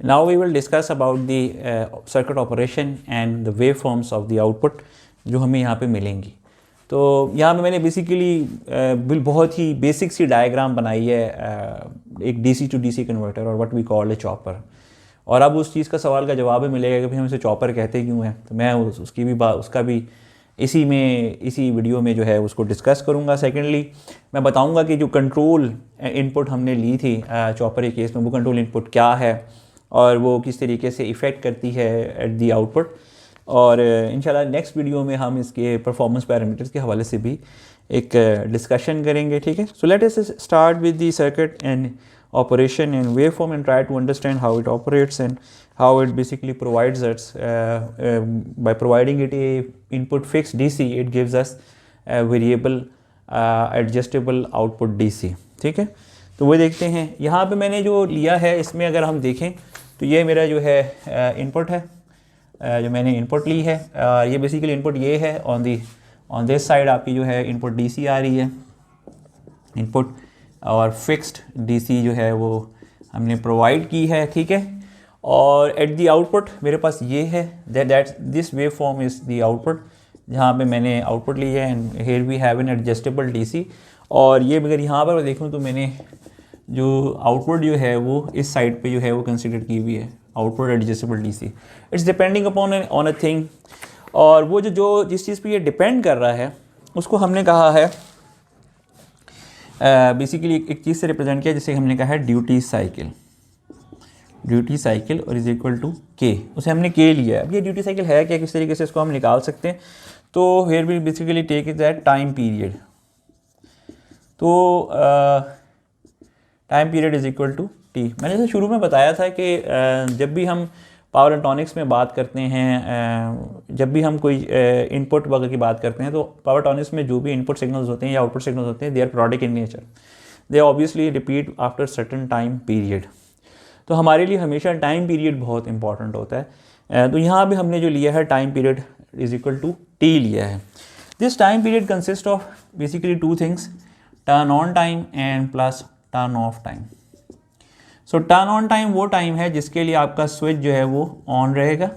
Now we will discuss about the circuit operation and the waveforms of the output जो हमें यहाँ पे मिलेंगी। तो यहाँ पे मैंने बेसिकली बहुत ही बेसिक सी डायग्राम बनाई है एक DC टू DC कन्वर्टर और what we call a chopper. और अब उस चीज़ का सवाल का जवाब भी मिलेगा कि भाई हम इसे चॉपर कहते क्यों हैं। तो मैं उसका भी इसी वीडियो में जो है उसको डिस्कस करूँगा। सेकेंडली मैं बताऊँगा कि जो कंट्रोल इनपुट हमने ली थी चॉपर के केस में, वो कंट्रोल इनपुट क्या है और वो किस तरीके से इफ़ेक्ट करती है एट दी आउटपुट। और इंशाल्लाह नेक्स्ट वीडियो में हम इसके परफॉर्मेंस पैरामीटर्स के हवाले से भी एक डिस्कशन करेंगे, ठीक है। So let us start with the circuit and operation and waveform and try to understand how it operates and how it basically provides us by providing it a input fixed DC, it gives us a variable adjustable output DC, ठीक है। तो वो देखते हैं यहाँ पे मैंने जो लिया है, इसमें अगर हम देखें तो ये मेरा जो है इनपुट है, जो मैंने इनपुट ली है। ये बेसिकली इनपुट ये है, ऑन दिस साइड आपकी जो है इनपुट DC आ रही है इनपुट, और फिक्स्ड DC जो है वो हमने प्रोवाइड की है, ठीक है। और एट दी आउटपुट मेरे पास ये है, that this wave form is the output, जहाँ पे मैंने आउटपुट ली है and here we have an adjustable DC। और ये अगर यहाँ पर देखूँ तो मैंने जो आउटपुट जो है वो इस साइड पे जो है वो कंसिडर की हुई है output adjustable DC। It's depending upon a thing, और वो जो जिस चीज़ पे ये डिपेंड कर रहा है उसको हमने कहा है बेसिकली एक चीज़ से रिप्रेजेंट किया जिसे हमने कहा है ड्यूटी साइकिल और इज इक्वल टू के, उसे हमने के लिया है। अब ये ड्यूटी साइकिल है क्या, किस तरीके से इसको हम निकाल सकते हैं। तो here will basically take it that time period. तो time period is equal to T. मैंने इसे शुरू में बताया था कि जब भी हम पावर इलेक्ट्रॉनिक्स में बात करते हैं, जब भी हम कोई इनपुट वगैरह की बात करते हैं, तो पावर इलेक्ट्रॉनिक्स में जो भी इनपुट सिग्नल्स होते हैं या आउटपुट सिग्नल्स होते हैं, they are periodic in nature, they obviously repeat after certain time period. तो हमारे लिए हमेशा टाइम पीरियड बहुत इंपॉर्टेंट होता है। तो यहाँ भी हमने जो लिया है time period is equal to T लिया है। This time period consist of basically two things, turn on time and plus turn off time. So turn on time वो टाइम है जिसके लिए आपका स्विच जो है वो ऑन रहेगा,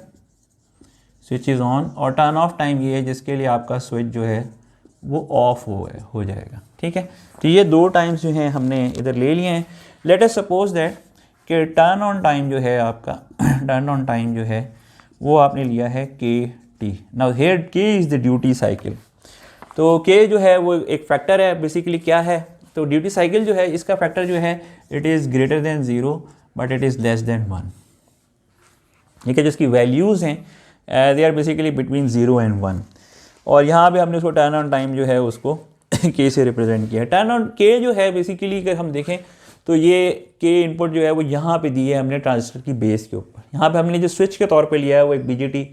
स्विच इज़ ऑन, और टर्न ऑफ टाइम ये है जिसके लिए आपका स्विच जो है वो ऑफ हो जाएगा, ठीक है। तो ये दो टाइम्स जो हैं हमने इधर ले लिए हैं। लेट अस सपोज दैट कि टर्न ऑन टाइम जो है आपका टर्न ऑन टाइम जो है वो आपने लिया है के टी। नाउ हियर के इज़ द ड्यूटी साइकिल। तो के जो है वो एक फैक्टर है, बेसिकली क्या है, तो ड्यूटी साइकिल जो है इसका फैक्टर जो है it is greater than 0 but it is less than 1, ठीक है। जिसकी वैल्यूज़ हैं they are basically between 0 and 1। और यहाँ पे हमने उसको टर्न ऑन टाइम जो है उसको के से रिप्रेजेंट किया है। टर्न ऑन के जो है बेसिकली अगर हम देखें तो ये के इनपुट जो है वो यहाँ पे दी है हमने ट्रांजिस्टर की बेस के ऊपर। यहाँ पे हमने जो स्विच के तौर पे लिया है वो एक BJT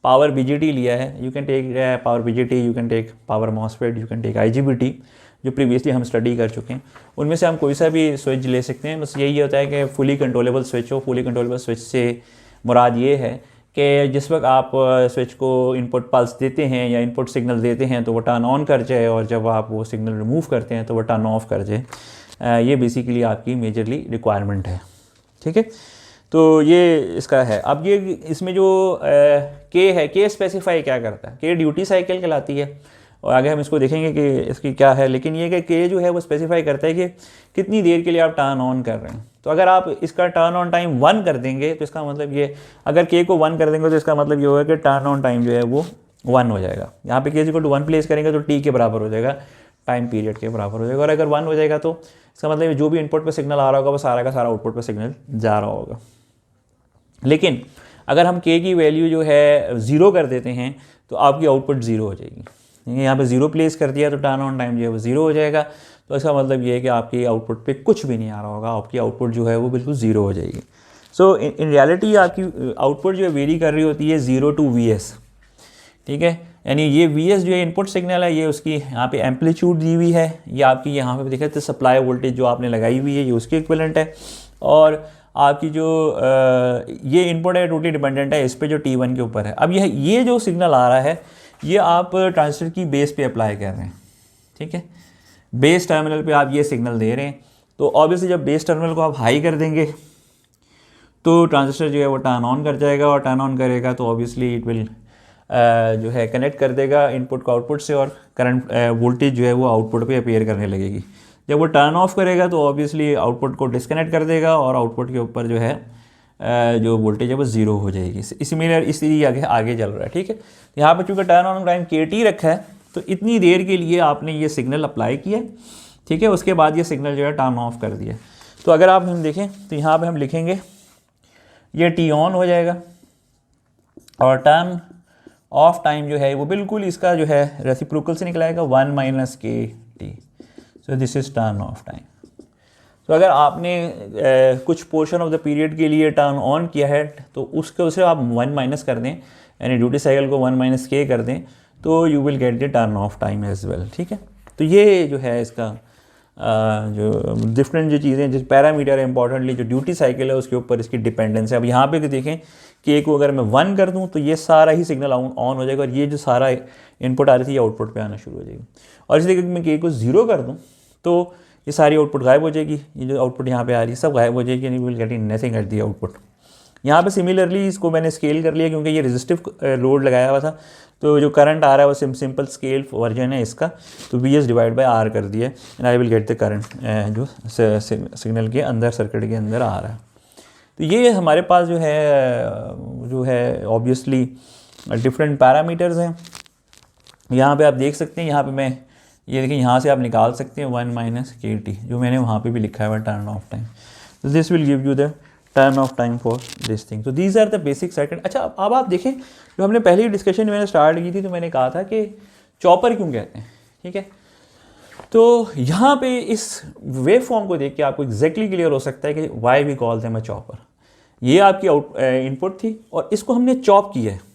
पावर BJT लिया है। You can take power BJT, you can take power MOSFET, you can take IGBT, जो प्रीवियसली हम स्टडी कर चुके हैं। उनमें से हम कोई सा भी स्विच ले सकते हैं। बस यही होता है कि फुली कंट्रोलेबल स्विच हो। फुली कंट्रोलेबल स्विच से मुराद ये है कि जिस वक्त आप स्विच को इनपुट पल्स देते हैं या इनपुट सिग्नल देते हैं तो वो टर्न ऑन कर जाए, और जब आप वो सिग्नल रिमूव करते हैं तो वो टर्न ऑफ कर जाए। ये बेसिकली आपकी मेजरली रिक्वायरमेंट है, ठीक है। तो ये इसका है। अब ये इसमें जो के है, के स्पेसिफाई क्या करता है, के ड्यूटी साइकिल कहलाती है, और आगे हम इसको देखेंगे कि इसकी क्या है। लेकिन ये कि के जो है वो स्पेसिफाई करता है कि कितनी देर के लिए आप टर्न ऑन कर रहे हैं। तो अगर आप इसका टर्न ऑन टाइम 1 कर देंगे तो इसका मतलब ये, अगर के को 1 कर देंगे तो इसका मतलब ये होगा कि टर्न ऑन टाइम जो है वो 1 हो जाएगा। यहाँ पे के इक्वल टू 1 प्लेस करेंगे तो टी के बराबर हो जाएगा, टाइम पीरियड के बराबर हो जाएगा। और अगर 1 हो जाएगा तो इसका मतलब जो भी इनपुट पर सिग्नल आ रहा होगा वो सारा का सारा आउटपुट पर सिग्नल जा रहा होगा। लेकिन अगर हम के की वैल्यू जो है 0 कर देते हैं तो आपकी आउटपुट 0 हो जाएगी। यहाँ पे 0 प्लेस कर दिया तो टर्न ऑन टाइम जो है वो 0 हो जाएगा। तो इसका मतलब ये है कि आपकी आउटपुट पे कुछ भी नहीं आ रहा होगा, आपकी आउटपुट जो है वो बिल्कुल 0 हो जाएगी। सो इन रियलिटी आपकी आउटपुट जो है वेरी कर रही होती है 0 to VS, ठीक है। यानी ये VS जो है इनपुट सिग्नल है, ये उसकी यहाँ पे एम्पलीट्यूड दी हुई है, ये आपकी यहाँ पे देखें तो सप्लाई वोल्टेज जो आपने लगाई हुई है ये उसके इक्विवेलेंट है। और आपकी जो ये इनपुट है टोटली डिपेंडेंट है इस पे जो T1 के ऊपर है। अब ये जो सिग्नल आ रहा है ये आप ट्रांजिस्टर की बेस पे अप्लाई कर रहे हैं, ठीक है। बेस टर्मिनल पे आप ये सिग्नल दे रहे हैं। तो ऑब्वियसली जब बेस टर्मिनल को आप हाई कर देंगे तो ट्रांजिस्टर जो है वो टर्न ऑन कर जाएगा, और टर्न ऑन करेगा तो ऑब्वियसली इट विल जो है कनेक्ट कर देगा इनपुट को आउटपुट से, और करंट वोल्टेज जो है वो आउटपुट पे अपीयर करने लगेगी। जब वो टर्न ऑफ करेगा तो ऑब्वियसली आउटपुट को डिस्कनेक्ट कर देगा, और आउटपुट के ऊपर जो है जो वोल्टेज है वो ज़ीरो हो जाएगी। इसी आगे चल रहा है, ठीक है। यहाँ पर चूँकि टर्न ऑन टाइम KT रखा है, तो इतनी देर के लिए आपने ये सिग्नल अप्लाई किया, ठीक है। उसके बाद ये सिग्नल जो है टर्न ऑफ कर दिया। तो अगर आप हम देखें तो यहाँ पे हम लिखेंगे ये T ऑन हो जाएगा, और टर्न ऑफ टाइम जो है वो बिल्कुल इसका जो है रेसिप्रोकल से निकलाएगा 1 - KT। So this is turn off time. तो अगर आपने कुछ पोर्शन ऑफ द पीरियड के लिए टर्न ऑन किया है तो उसे आप 1 माइनस कर दें, यानी ड्यूटी साइकिल को 1 - K कर दें, तो you will get the turn off time as well, ठीक है। तो ये जो है इसका जो डिफरेंट जो चीज़ें जो पैरामीटर है इंपॉर्टेंटली जो ड्यूटी साइकिल है उसके ऊपर इसकी डिपेंडेंस है। अब यहाँ पे देखें कि को अगर मैं 1 कर दूँ तो ये सारा ही सिग्नल ऑन हो जाएगा, और ये जो सारा इनपुट आ रही थी ये आउटपुट पे आना शुरू हो जाएगी। और इसी तरीके मैं K को 0 कर दूँ तो ये सारी आउटपुट गायब हो जाएगी, ये जो आउटपुट यहाँ पे आ रही है सब गायब हो जाएगी, यानी will getting nothing at the output. यहाँ पे सिमिलरली इसको मैंने स्केल कर लिया क्योंकि ये रेजिस्टिव लोड लगाया हुआ था, तो जो करंट आ रहा है वो सिंपल स्केल वर्जन है इसका, तो VS/R कर दिया and I will get the current जो सिग्नल के अंदर सर्किट के अंदर आ रहा है। तो ये हमारे पास जो है ऑब्वियसली डिफरेंट पैरामीटर्स हैं। यहाँ पे आप देख सकते हैं, यहाँ पे मैं ये देखिए यहाँ से आप निकाल सकते हैं 1 - KT जो मैंने वहाँ पे भी लिखा है टर्न ऑफ टाइम। तो this will give you the turn off time for this thing. तो these are the basic circuit. अच्छा, अब आप देखें जो हमने पहली डिस्कशन मैंने स्टार्ट की थी तो मैंने कहा था कि चॉपर क्यों कहते हैं, ठीक है। तो यहाँ पे इस वेव फॉर्म को देख के आपको एग्जैक्टली क्लियर हो सकता है कि why we call them a chopper. ये आपकी इनपुट थी और इसको हमने चॉप किया है।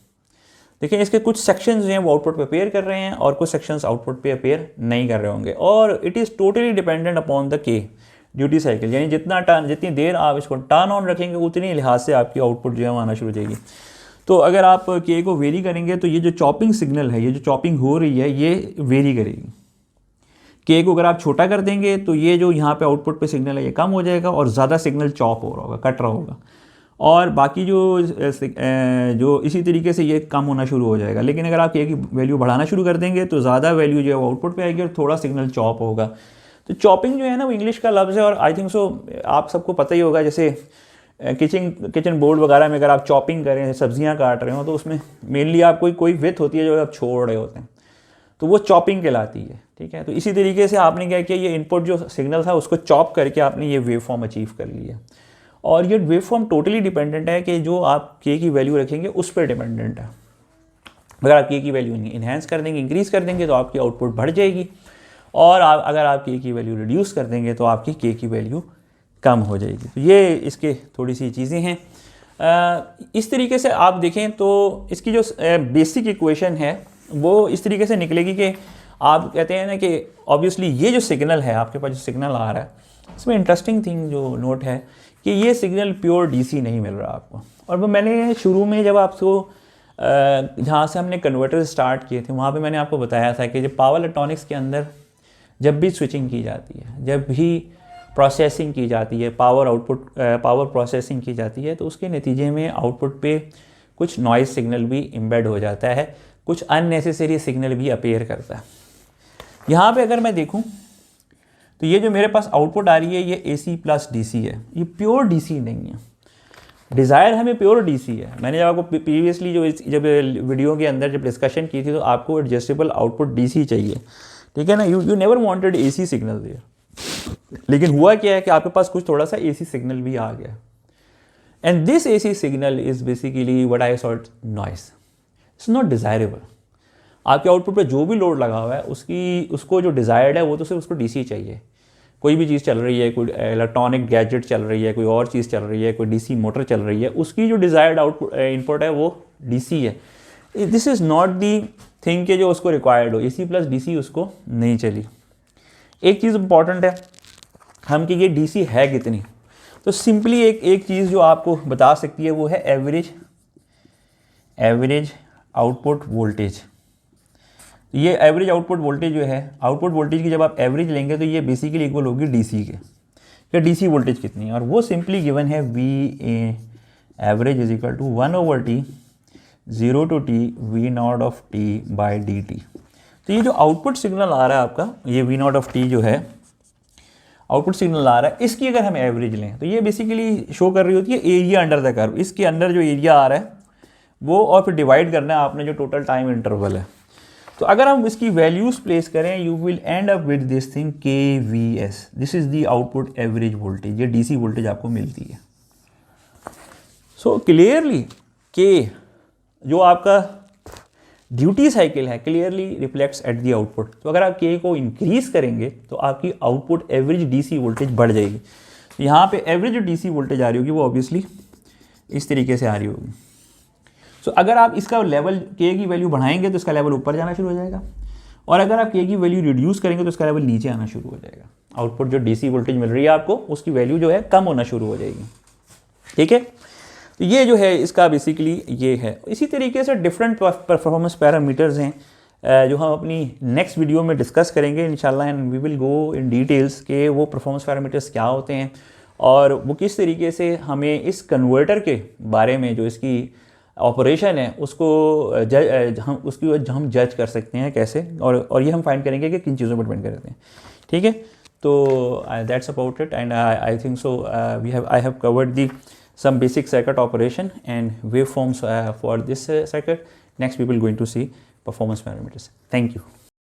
देखिए इसके कुछ सेक्शंस जो हैं वो आउटपुट पे अपेयर कर रहे हैं और कुछ सेक्शंस आउटपुट पे अपेयर नहीं कर रहे होंगे, और it is totally dependent upon the K duty cycle, यानी जितनी देर आप इसको टर्न ऑन रखेंगे उतनी लिहाज से आपकी आउटपुट जो है वो आना शुरू हो जाएगी। तो अगर आप K को वेरी करेंगे तो ये जो चॉपिंग सिग्नल है, ये जो चॉपिंग हो रही है ये वेरी करेगी। K को अगर आप छोटा कर देंगे तो ये जो यहाँ पे आउटपुट पे सिग्नल है ये कम हो जाएगा और ज़्यादा सिग्नल चॉप हो रहा होगा, कट रहा होगा, और बाकी जो इसी तरीके से ये कम होना शुरू हो जाएगा। लेकिन अगर आप K की वैल्यू बढ़ाना शुरू कर देंगे तो ज़्यादा वैल्यू जो है वो आउटपुट पे आएगी और थोड़ा सिग्नल चॉप होगा। तो चॉपिंग जो है ना वो इंग्लिश का लफ्ज़ है, और आई थिंक सो आप सबको पता ही होगा, जैसे किचन बोर्ड वगैरह में अगर आप चॉपिंग कर रहे हैं, सब्जियाँ काट रहे हो, तो उसमें मेनली आप कोई विथ होती है जो आप छोड़ रहे होते हैं, तो वो चॉपिंग कहलाती है, ठीक है। तो इसी तरीके से आपने क्या किया, ये इनपुट जो सिग्नल था उसको चॉप करके आपने ये वेव फॉर्म अचीव कर लिया, और ये वेव फॉर्म टोटली डिपेंडेंट है कि जो आप K की वैल्यू रखेंगे उस पर डिपेंडेंट है। अगर आप K की वैल्यू इन्हेंस कर देंगे, इंक्रीज़ कर देंगे तो आपकी आउटपुट बढ़ जाएगी, और अगर आप K की वैल्यू रिड्यूस कर देंगे तो आपकी K की वैल्यू कम हो जाएगी। तो ये इसके थोड़ी सी चीज़ें हैं। इस तरीके से आप देखें तो इसकी जो बेसिक इक्वेशन है वो इस तरीके से निकलेगी कि आप कहते हैं ना कि ऑब्वियसली ये जो सिग्नल है आपके पास, जो सिग्नल आ रहा है, इसमें इंटरेस्टिंग थिंग जो नोट है कि ये सिग्नल प्योर DC नहीं मिल रहा आपको। और वो मैंने शुरू में जब आपको जहाँ से हमने कन्वर्टर स्टार्ट किए थे वहाँ पे मैंने आपको बताया था कि जब पावर इलेक्ट्रॉनिक्स के अंदर जब भी स्विचिंग की जाती है, जब भी प्रोसेसिंग की जाती है, पावर प्रोसेसिंग की जाती है, तो उसके नतीजे में आउटपुट पे कुछ नॉइज़ सिग्नल भी एम्बेड हो जाता है, कुछ अननेसेसरी सिग्नल भी अपीयर करता है। यहाँ पे अगर मैं देखूँ तो ये जो मेरे पास आउटपुट आ रही है ये AC प्लस DC है, ये प्योर DC नहीं है। डिज़ायर हमें प्योर DC है। मैंने जब आपको प्रीवियसली जब वीडियो के अंदर जब डिस्कशन की थी तो आपको एडजस्टेबल आउटपुट DC चाहिए, ठीक है ना। You never wanted AC signal there, लेकिन हुआ क्या है कि आपके पास कुछ थोड़ा सा AC सिग्नल भी आ गया, and this AC signal is basically what I salt noise, it's not desirable. आपके आउटपुट पे जो भी लोड लगा हुआ है उसको जो डिज़ायर्ड है वो तो सिर्फ उसको DC चाहिए। कोई भी चीज़ चल रही है, कोई इलेक्ट्रॉनिक गैजेट चल रही है, कोई और चीज़ चल रही है, कोई DC मोटर चल रही है, उसकी जो डिज़ायर्ड आउटपुट इनपुट है वो DC है। This is not the thing के जो उसको रिक्वायर्ड हो, AC प्लस DC उसको नहीं चली। एक चीज़ इंपॉर्टेंट है हम कि ये DC है कितनी, तो सिंपली एक चीज़ जो आपको बता सकती है वो है एवरेज आउटपुट वोल्टेज। ये एवरेज आउटपुट वोल्टेज जो है, आउटपुट वोल्टेज की जब आप एवरेज लेंगे तो ये बेसिकली इक्वल होगी DC के, या DC वोल्टेज कितनी है, और वो सिंपली गिवन है average is equal to 1/t 0 to t v naught of t by dt। तो ये जो आउटपुट सिग्नल आ रहा है आपका, ये v नॉट ऑफ t जो है आउटपुट सिग्नल आ रहा है, इसकी अगर हम एवरेज लें तो ये बेसिकली शो कर रही होती है एरिया अंडर द कर्व। इसके अंदर जो एरिया आ रहा है वो, और फिर डिवाइड करना है आपने जो टोटल टाइम इंटरवल है। तो अगर हम इसकी वैल्यूज प्लेस करें, you will and up with this thing KVS, this is the output average voltage. ये DC वोल्टेज आपको मिलती है। सो क्लियरली K जो आपका ड्यूटी साइकिल है clearly reflects at the output. तो अगर आप K को इंक्रीज करेंगे तो आपकी आउटपुट एवरेज DC वोल्टेज बढ़ जाएगी। तो यहाँ पे एवरेज जो DC वोल्टेज आ रही होगी वो ऑब्वियसली इस तरीके से आ रही होगी। सो अगर आप इसका लेवल K की वैल्यू बढ़ाएंगे तो इसका लेवल ऊपर जाना शुरू हो जाएगा, और अगर आप K की वैल्यू रिड्यूस करेंगे तो इसका लेवल नीचे आना शुरू हो जाएगा। आउटपुट जो DC वोल्टेज मिल रही है आपको उसकी वैल्यू जो है कम होना शुरू हो जाएगी। ठीक है, तो ये जो है इसका बेसिकली ये है। इसी तरीके से डिफरेंट परफॉर्मेंस पैरामीटर्स हैं जो हम अपनी नेक्स्ट वीडियो में डिस्कस करेंगे इंशाल्लाह, and we will go in details के वो परफॉर्मेंस पैरामीटर्स क्या होते हैं और वो किस तरीके से हमें इस कन्वर्टर के बारे में जो इसकी ऑपरेशन है उसको हम जज कर सकते हैं कैसे, और ये हम फाइंड करेंगे कि किन चीज़ों पर डिपेंड करते हैं। ठीक है, तो that's about it, and I think so I have covered the some basic circuit operation and waveforms for this circuit. Next we will going to see performance parameters. Thank you.